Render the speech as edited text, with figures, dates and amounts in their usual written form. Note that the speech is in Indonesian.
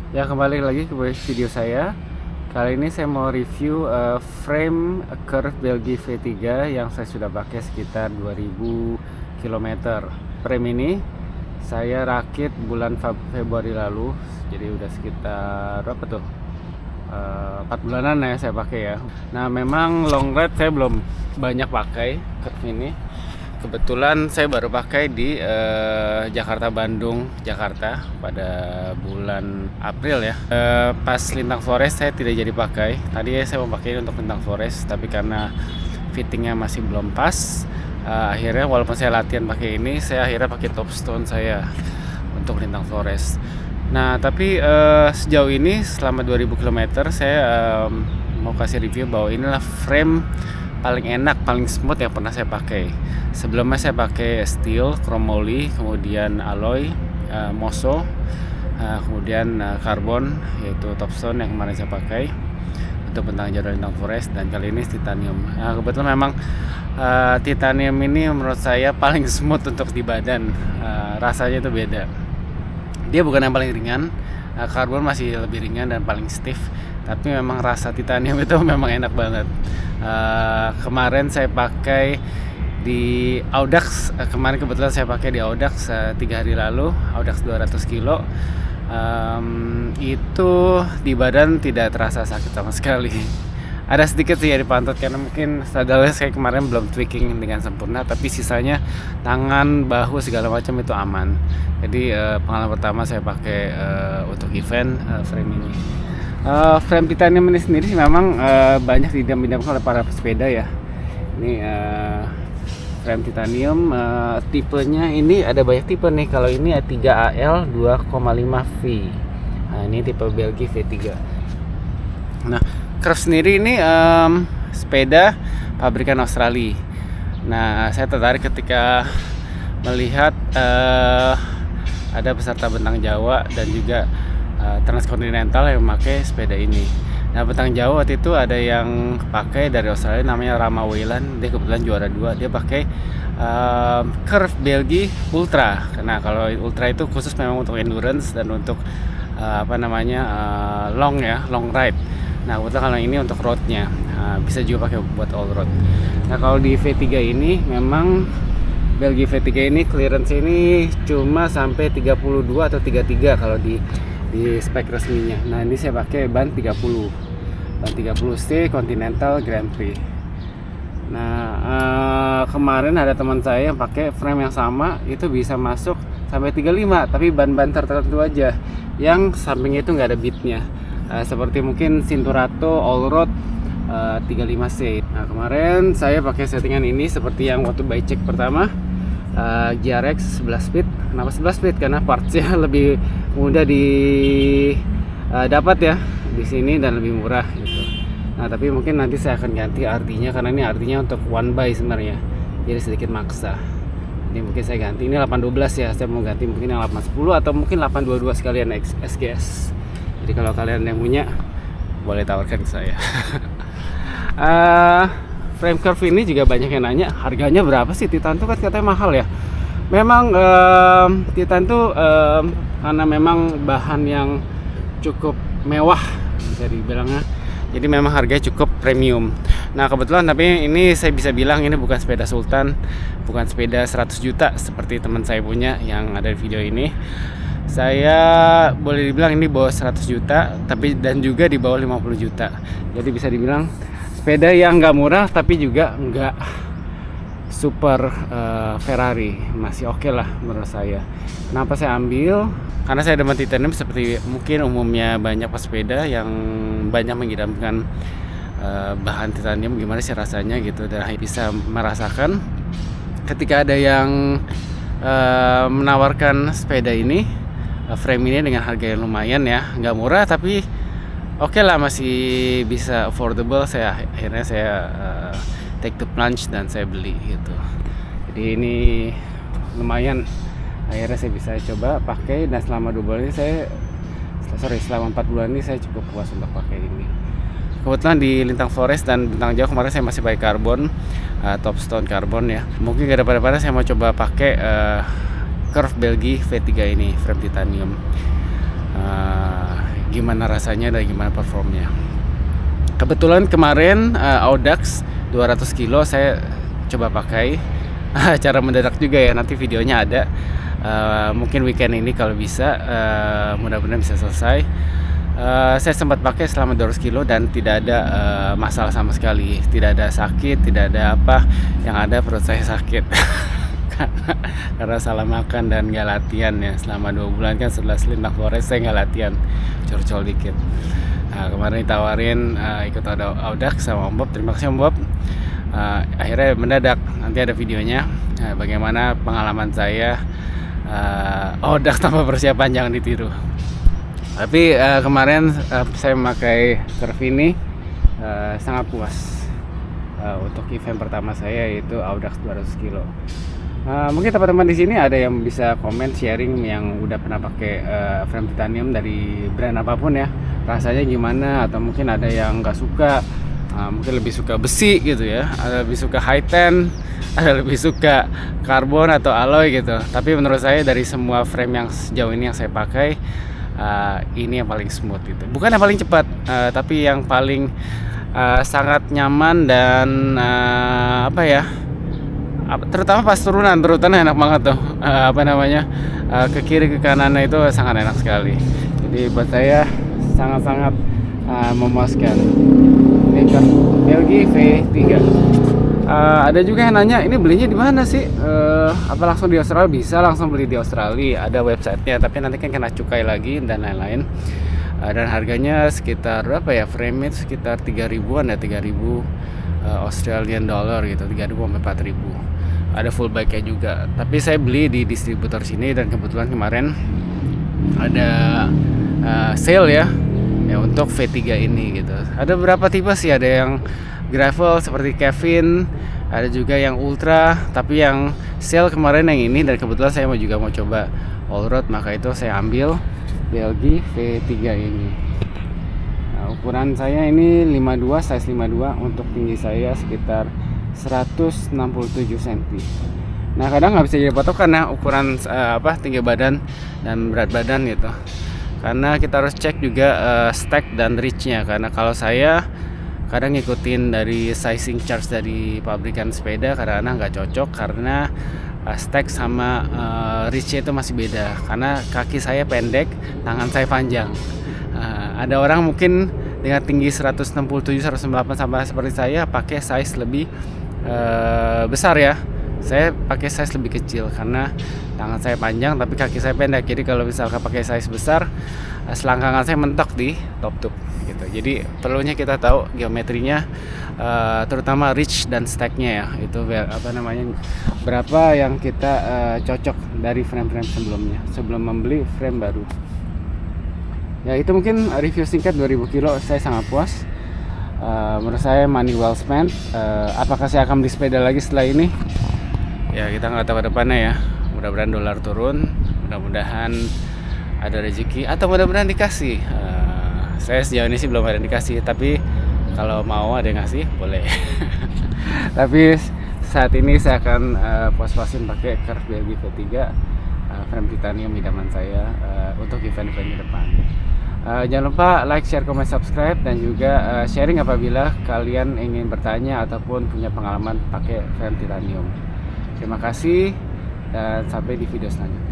Ya, kembali lagi ke video saya. Kali ini saya mau review frame Curve Belgi V3 yang saya sudah pakai sekitar 2000 km. Frame ini saya rakit bulan Februari lalu, jadi udah sekitar berapa tuh? 4 bulanan ya saya pakai ya. Nah, memang long ride saya belum banyak pakai Curve ini. Kebetulan saya baru pakai di Jakarta Bandung Jakarta pada bulan April ya. Pas Lintang Forest saya tidak jadi pakai. Tadi saya mau pakai untuk Lintang Forest, tapi karena fittingnya masih belum pas, akhirnya walaupun saya latihan pakai ini, saya akhirnya pakai Topstone saya untuk Lintang Forest. Nah, tapi sejauh ini selama 2000 km saya mau kasih review bahwa inilah frame paling enak, paling smooth yang pernah saya pakai. Sebelumnya saya pakai steel, chromoly, kemudian alloy, moso, kemudian karbon yaitu Topstone yang kemarin saya pakai untuk bentang jadwal Lintang Forest, dan kali ini titanium. Nah, kebetulan memang titanium ini menurut saya paling smooth untuk di badan. Rasanya itu beda. Dia bukan yang paling ringan, karbon masih lebih ringan dan paling stiff, tapi memang rasa titanium itu memang enak banget. Kemarin saya pakai di Audax, kemarin kebetulan saya pakai di Audax 3 hari lalu, Audax 200 kilo. Itu di badan tidak terasa sakit sama sekali. Ada sedikit sih ya di pantat karena mungkin saddle saya kemarin belum tweaking dengan sempurna, tapi sisanya tangan, bahu segala macam itu aman. Jadi pengalaman pertama saya pakai untuk event frame ini. Frame titanium ini sendiri sih memang banyak didam-damkan oleh para pesepeda ya. Ini frame titanium, tipenya ini ada banyak tipe nih. Kalau ini 3AL 2,5V. Nah, ini tipe Belgi V3. Nah, Curve sendiri ini sepeda pabrikan Australia. Nah, saya tertarik ketika melihat ada peserta bentang Jawa dan juga transkontinental yang memakai sepeda ini. Nah, bentang Jawa waktu itu ada yang pakai dari Australia namanya Rama Weyland. Dia kebetulan juara 2. Dia pakai Curve Belgi Ultra. Nah, kalau Ultra itu khusus memang untuk endurance dan untuk long ride. Nah, kebetulan kalau ini untuk roadnya, bisa juga pakai buat all road. Nah, kalau di V3 ini memang Belgi V3 ini clearance ini cuma sampai 32 atau 33 kalau di spek resminya. Nah, ini saya pakai ban 30 C Continental Grand Prix. Nah, kemarin ada teman saya yang pakai frame yang sama, itu bisa masuk sampai 35, tapi ban-ban tertentu aja yang sampingnya itu nggak ada bitnya, seperti mungkin Cinturato All Road 35C. Nah, kemarin saya pakai settingan ini seperti yang waktu buy check pertama, GRX 11 speed. Kenapa 11 speed? Karena partsnya lebih mudah dapat ya di sini dan lebih murah gitu. Nah, tapi mungkin nanti saya akan ganti artinya karena ini artinya untuk one by sebenarnya, jadi sedikit maksa. Ini mungkin saya ganti, ini 812 ya, saya mau ganti mungkin yang 810 atau mungkin 822 sekalian SGS. Jadi kalau kalian yang punya boleh tawarkan ke saya. Frame Curve ini juga banyak yang nanya harganya berapa sih. Titan tuh kan katanya mahal ya. Memang Titan tuh karena memang bahan yang cukup mewah bisa dibilangnya, jadi memang harganya cukup premium. Nah, kebetulan tapi ini saya bisa bilang ini bukan sepeda sultan, bukan sepeda 100 juta seperti teman saya punya yang ada di video ini. Saya boleh dibilang ini bawah 100 juta, tapi dan juga di bawah 50 juta. Jadi bisa dibilang sepeda yang nggak murah tapi juga nggak super Ferrari, masih oke lah menurut saya. Kenapa saya ambil? Karena saya demen titanium seperti mungkin umumnya banyak pesepeda yang banyak mengidamkan bahan titanium, gimana sih rasanya gitu, dan bisa merasakan ketika ada yang menawarkan sepeda ini, frame ini dengan harga yang lumayan ya, nggak murah tapi oke lah, masih bisa affordable. Akhirnya saya take the plunge dan saya beli gitu. Jadi ini lumayan, akhirnya saya bisa coba pakai, dan selama 2 bulan ini selama 4 bulan ini saya cukup puas untuk pakai ini. Kebetulan di Lintang Forest dan Bentang Jauh kemarin saya masih pakai karbon, Topstone karbon ya. Mungkin gak ada pada saya mau coba pakai Curve Belgi V3 ini, frame titanium. gimana rasanya dan gimana performnya. Kebetulan kemarin Audax 200 kilo saya coba pakai. Cara mendadak juga ya, nanti videonya ada. Mungkin weekend ini kalau bisa, mudah-mudahan bisa selesai. Saya sempat pakai selama 200 kilo dan tidak ada masalah sama sekali. Tidak ada sakit, tidak ada apa. Yang ada perut saya sakit karena salah makan dan nggak latihan ya. Selama 2 bulan kan setelah Linda Flores saya nggak latihan, curcol dikit. Nah, kemarin ditawarin ikut Audax sama Om Bob. Terima kasih Om Bob. Akhirnya mendadak, nanti ada videonya bagaimana pengalaman saya Audax tanpa persiapan, jangan ditiru. Tapi kemarin saya memakai curve ini sangat puas untuk event pertama saya, yaitu Audax 200 kilo. Mungkin teman-teman di sini ada yang bisa komen sharing yang udah pernah pakai frame titanium dari brand apapun ya, rasanya gimana, atau mungkin ada yang nggak suka, mungkin lebih suka besi gitu ya, ada lebih suka high ten, ada lebih suka karbon atau alloy gitu. Tapi menurut saya dari semua frame yang sejauh ini yang saya pakai, ini yang paling smooth gitu. Bukan yang paling cepat, tapi yang paling sangat nyaman dan apa ya, terutama pas turunan enak banget tuh. Ke kiri ke kanan itu sangat enak sekali. Jadi buat saya sangat-sangat memuaskan. Ini kan Belgi V3. Ada juga yang nanya, ini belinya di mana sih? Apa langsung di Australia? Bisa langsung beli di Australia, ada websitenya, tapi nanti kan kena cukai lagi dan lain-lain. Dan harganya sekitar berapa ya? Frame itu sekitar 3.000-an ya, 3.000 Australian dollar gitu, 3.000 sampai 4.000. Ada full bike-nya juga. Tapi saya beli di distributor sini dan kebetulan kemarin ada sale ya untuk V3 ini gitu. Ada beberapa tipe sih, ada yang gravel seperti Kevin, ada juga yang ultra, tapi yang sale kemarin yang ini, dan kebetulan saya juga mau coba all road, maka itu saya ambil Belgi V3 ini. Nah, ukuran saya ini 52, size 52, untuk tinggi saya sekitar 167 cm. Nah, kadang nggak bisa jadi patokan ya ukuran tinggi badan dan berat badan gitu, karena kita harus cek juga stack dan reach-nya. Karena kalau saya kadang ngikutin dari sizing chart dari pabrikan sepeda, kadang-kadang nggak cocok karena stack sama reach itu masih beda. Karena kaki saya pendek, tangan saya panjang. Ada orang mungkin dengan tinggi 167, 198 sama seperti saya pakai size lebih besar ya. Saya pakai size lebih kecil karena tangan saya panjang tapi kaki saya pendek. Jadi kalau misalkan pakai size besar, selangkangan saya mentok di top tube gitu. Jadi perlunya kita tahu geometrinya, terutama reach dan stacknya ya. Itu berapa yang kita cocok dari frame-frame sebelumnya sebelum membeli frame baru. Ya, itu mungkin review singkat 2000 kilo. Saya sangat puas. Menurut saya money well spent. Apakah saya akan beli sepeda lagi setelah ini? Ya, kita nggak tahu ke depannya ya. Mudah-mudahan dolar turun, mudah-mudahan ada rezeki, atau mudah-mudahan dikasih. Saya sejauh ini sih belum ada yang dikasih, tapi kalau mau ada yang ngasih boleh. Tapi saat ini saya akan puas-puasin pakai Curve Belgi V3 frame titanium idaman saya untuk event-event ke depan. Jangan lupa like, share, comment, subscribe, dan juga sharing apabila kalian ingin bertanya ataupun punya pengalaman pakai frame titanium. Terima kasih dan sampai di video selanjutnya.